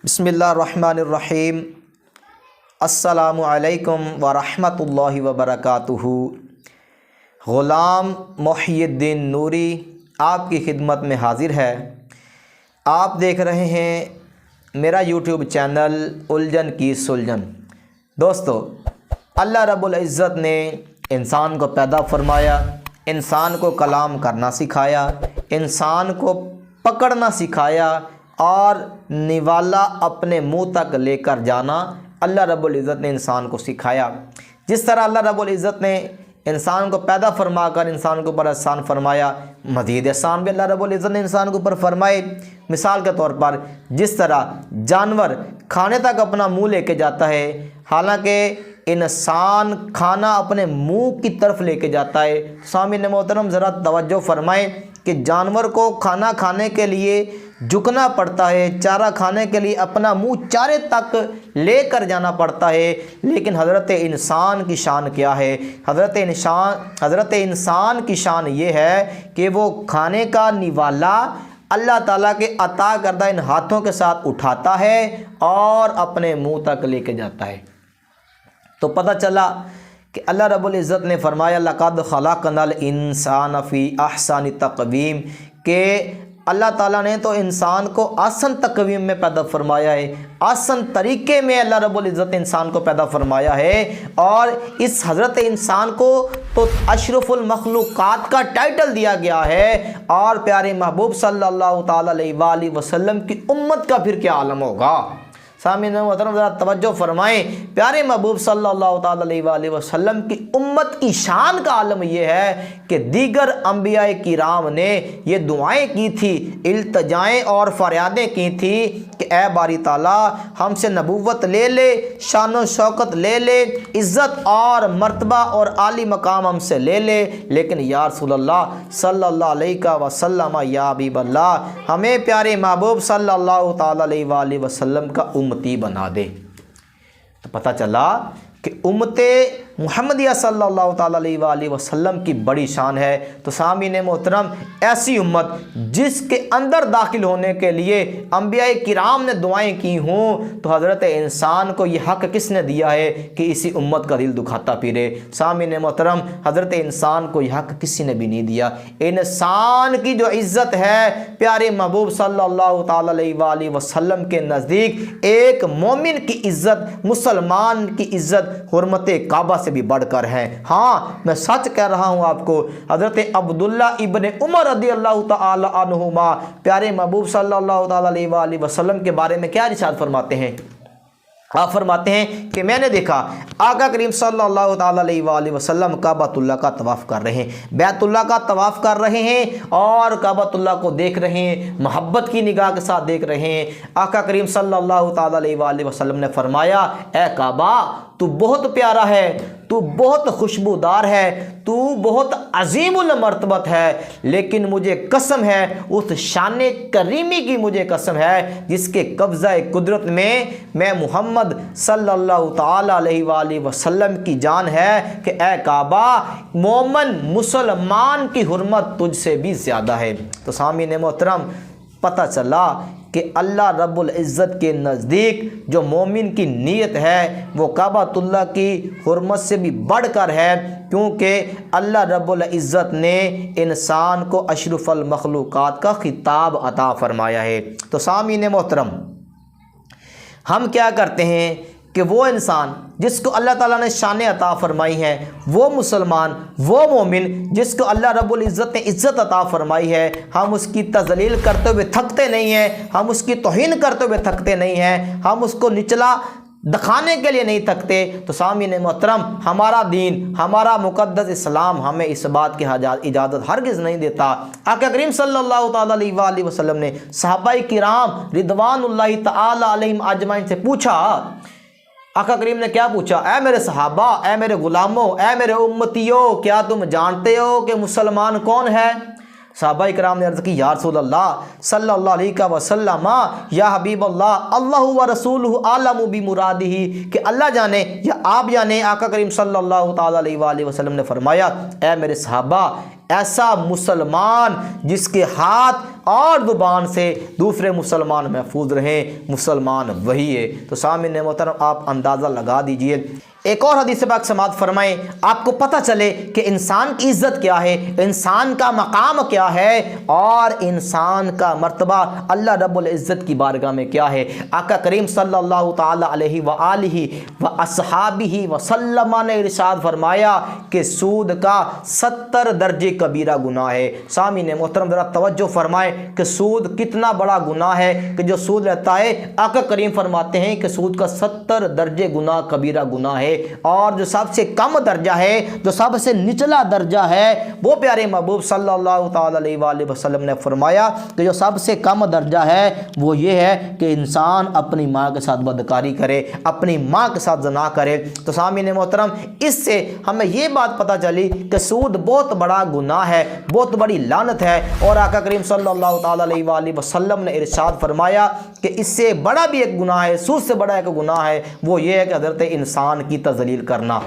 بسم اللہ الرحمن الرحیم۔ السلام علیکم ورحمۃ اللہ وبرکاتہ۔ غلام محی الدین نوری آپ کی خدمت میں حاضر ہے۔ آپ دیکھ رہے ہیں میرا یوٹیوب چینل الجھن کی سلجھن۔ دوستو، اللہ رب العزت نے انسان کو پیدا فرمایا، انسان کو کلام کرنا سکھایا، انسان کو پکڑنا سکھایا اور نوالا اپنے منہ تک لے کر جانا اللہ رب العزت نے انسان کو سکھایا۔ جس طرح اللہ رب العزت نے انسان کو پیدا فرما کر انسان کے اوپر احسان فرمایا، مزید احسان بھی اللہ رب العزت نے انسان کے اوپر فرمائے۔ مثال کے طور پر جس طرح جانور کھانے تک اپنا منہ لے کے جاتا ہے، حالانکہ انسان کھانا اپنے منہ کی طرف لے کے جاتا ہے۔ سامعین محترم، ذرا توجہ فرمائیں کہ جانور کو کھانا کھانے کے لیے جھکنا پڑتا ہے، چارہ کھانے کے لیے اپنا منہ چارے تک لے کر جانا پڑتا ہے، لیکن حضرت انسان کی شان کیا ہے؟ حضرت انسان کی شان یہ ہے کہ وہ کھانے کا نوالا اللہ تعالیٰ کے عطا کردہ ان ہاتھوں کے ساتھ اٹھاتا ہے اور اپنے منہ تک لے کے جاتا ہے۔ تو پتہ چلا کہ اللہ رب العزت نے فرمایا لَقَدْ خَلَقْنَا الْإِنسَانَ فِي أَحْسَنِ تَقْوِيمٍ، کہ اللہ تعالیٰ نے تو انسان کو آسن تقویم میں پیدا فرمایا ہے، آسن طریقے میں اللہ رب العزت نے انسان کو پیدا فرمایا ہے، اور اس حضرت انسان کو تو اشرف المخلوقات کا ٹائٹل دیا گیا ہے، اور پیارے محبوب صلی اللہ تعالیٰ علیہ وآلہ وسلم کی امت کا پھر کیا عالم ہوگا؟ سامعین محترم، ذرا توجہ فرمائیں۔ پیارے محبوب صلی اللہ تعالیٰ علیہ وآلہ وسلم کی امت کی شان کا عالم یہ ہے کہ دیگر انبیاء کرام نے یہ دعائیں کی تھی، التجائیں اور فریادیں کی تھی کہ اے باری تعالیٰ ہم سے نبوت لے لے، شان و شوکت لے لے، عزت اور مرتبہ اور عالی مقام ہم سے لے لے، لیکن یا رسول اللہ صلی اللہ علیہ وسلم، یا حبیب اللہ ہمیں پیارے محبوب صلی اللہ تعالیٰ علیہ وآلہ وسلم کا امتی بنا دے۔ تو پتہ چلا کہ امت محمدیہ صلی اللہ تعالیٰ علیہ وآلہ وسلم کی بڑی شان ہے۔ تو سامعین محترم، ایسی امت جس کے اندر داخل ہونے کے لیے انبیاء کرام نے دعائیں کی ہوں، تو حضرت انسان کو یہ حق کس نے دیا ہے کہ اسی امت کا دل دکھاتا پھرے؟ سامعین محترم، حضرت انسان کو یہ حق کسی نے بھی نہیں دیا۔ انسان کی جو عزت ہے پیارے محبوب صلی اللہ تعالیٰ علیہ وآلہ وسلم کے نزدیک ایک مومن کی عزت، مسلمان کی عزت حرمت کعبہ سے بھی بڑھ کر ہیں۔ ہاں، میں سچ کہہ رہا ہوں آپ کو۔ حضرت عبداللہ ابن عمر رضی اللہ تعالی عنہما پیارے محبوب صلی اللہ تعالی علیہ وآلہ وسلم کے بارے میں کیا ارشاد فرماتے ہیں؟ آپ فرماتے ہیں کہ میں نے دیکھا آقا کریم صلی اللہ تعالی علیہ وآلہ وسلم کعبۃ اللہ کا طواف کر رہے ہیں، بیت اللہ کا طواف کر رہے ہیں اور کعبۃ اللہ کو دیکھ رہے ہیں، محبت کی نگاہ کے ساتھ دیکھ رہے ہیں۔ آقا کریم صلی اللہ تعالی علیہ وآلہ وسلم نے فرمایا، اے کعبہ تو بہت پیارا ہے، تو بہت خوشبودار ہے، تو بہت عظیم المرتبت ہے، لیکن مجھے قسم ہے اس شان کریمی کی، مجھے قسم ہے جس کے قبضہ قدرت میں محمد صلی اللہ تعالی علیہ وآلہ وسلم کی جان ہے، کہ اے کعبہ مومن مسلمان کی حرمت تجھ سے بھی زیادہ ہے۔ تو سامعین محترم، پتہ چلا کہ اللہ رب العزت کے نزدیک جو مومن کی نیت ہے وہ کعبۃ اللہ کی حرمت سے بھی بڑھ کر ہے، کیونکہ اللہ رب العزت نے انسان کو اشرف المخلوقات کا خطاب عطا فرمایا ہے۔ تو سامعین محترم، ہم کیا کرتے ہیں کہ وہ انسان جس کو اللہ تعالیٰ نے شان عطا فرمائی ہے، وہ مسلمان، وہ مومن جس کو اللہ رب العزت نے عزت عطا فرمائی ہے، ہم اس کی تذلیل کرتے ہوئے تھکتے نہیں ہیں، ہم اس کی توہین کرتے ہوئے تھکتے نہیں ہیں، ہم اس کو نچلا دکھانے کے لیے نہیں تھکتے۔ تو سامعین محترم، ہمارا دین، ہمارا مقدس اسلام ہمیں اس بات کی اجازت ہرگز نہیں دیتا۔ آقا کریم صلی اللہ تعالیٰ علیہ وآلہ وسلم نے صحابہ کرام رضوان اللہ تعالی علیہم اجمعین سے پوچھا، آقا کریم نے کیا پوچھا؟ اے میرے صحابہ، اے میرے غلاموں، اے میرے امتیوں، کیا تم جانتے ہو کہ مسلمان کون ہے؟ صحابہ کرام نے عرض کی، یا رسول اللہ صلی اللہ علیہ وسلم، یا حبیب اللہ، اللہ و رسولہ عالم بمرادہ، کہ اللہ جانے یا آپ جانے۔ آقا کریم صلی اللہ تعالی علیہ وآلہ وسلم نے فرمایا، اے میرے صحابہ، ایسا مسلمان جس کے ہاتھ اور زبان سے دوسرے مسلمان محفوظ رہیں، مسلمان وہی ہے۔ تو سامعین محترم آپ اندازہ لگا دیجئے۔ ایک اور حدیث پاک سماعت فرمائیں، آپ کو پتہ چلے کہ انسان کی عزت کیا ہے، انسان کا مقام کیا ہے اور انسان کا مرتبہ اللہ رب العزت کی بارگاہ میں کیا ہے۔ آقا کریم صلی اللہ تعالی علیہ وآلہ واصحابہ وسلم نے ارشاد فرمایا کہ سود کا 70 درجے کبیرہ گناہ ہے۔ سامعین محترم ذرا توجہ فرمائیں کہ سود کتنا بڑا گناہ ہے کہ جو سود لیتا ہے، آقا کریم فرماتے ہیں کہ سود کا 70 درجے گناہ کبیرہ گناہ ہے، اور جو سب سے کم درجہ ہے، جو سب سے نچلا درجہ ہے، وہ پیارے محبوب صلی اللہ تعالی علیہ وآلہ وسلم نے فرمایا کہ جو سب سے کم درجہ ہے وہ یہ ہے کہ انسان اپنی ماں کے ساتھ بدکاری کرے، اپنی ماں کے ساتھ زنا کرے۔ تو سامعین محترم اس سے ہمیں یہ بات پتہ چلی کہ سود بہت بڑا گناہ ہے، بہت بڑی لعنت ہے، اور آقا کریم صلی اللہ تعالی علیہ وآلہ وسلم نے ارشاد فرمایا کہ اس سے بڑا بھی ایک گناہ ہے، سود سے بڑا ایک گناہ ہے، وہ یہ ہے کہ حضرت انسان کی تذلیل کرنا۔